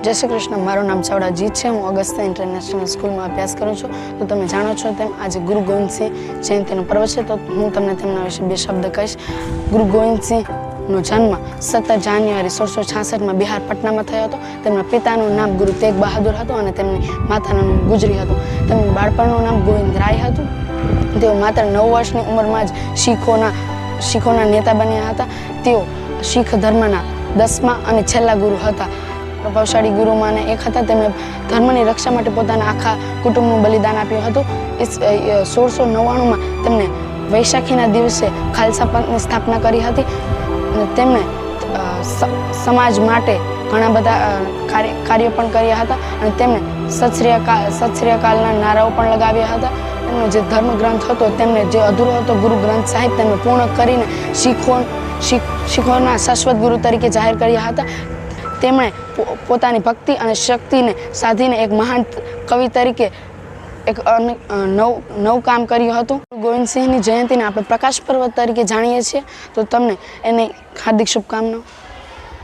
जय श्री कृष्ण। मारू नाम चावड़ा जीत है। हूँ अगस्ता इंटरनेशनल स्कूल में अभ्यास करूँ छूँ। तो तमे जाणो छो तेम आज गुरु गोविंद सिंह जयंती पर्व है। तो हूँ तमने तेमना विषे बे शब्द कहीश। गुरु गोविंद सिंह नो जन्म 17 जान्युआरी 1666 में बिहार पटना में थयो हतो। तेमना पितानुं नाम गुरु तेग बहादुर हतुं अने तेमनी मातानुं नाम गुजरी हतुं। तेमनुं बाळपणनुं नाम गोविंद राय हतुं। तेओ मात्र 9 वर्षनी उंमरमां ज शीखोना नेता बन्या हता। तेओ शीख धर्मना 10मा अने छेल्ला गुरु हता। प्रभावशाળી गुरुमाने एक हता। तेमणे धर्मनी रक्षा माटे पोताना आखा कुटुंबनुं बलिदान आप्युं हतुं। 1699 में तेमणे वैशाखीना दिवसे खालसा पंथनी स्थापना करी हती। तेमणे समाज माटे घणा बधा कार्यो पण कर्या हता अने तेमणे सत श्री अकालना नाराओ पण लगाव्या हता। तेमनो जे धर्म ग्रंथ हतो तेमणे जे अधूरो हतो गुरु ग्रंथ साहिब तेमणे पूर्ण करीने शीखोना शाश्वत गुरु तरीके जाहिर कर्या हता। तेमणे पोतानी भक्ति अने शक्तिने साधीने एक महान कवि तरीके एक नव काम कर्युं हतुं। गोविंद सिंहनी जयंतीने આપણે પ્રકાશ પર્વ તરીકે જાણીએ છીએ। તો તમને એની હાર્દિક શુભકામનાઓ।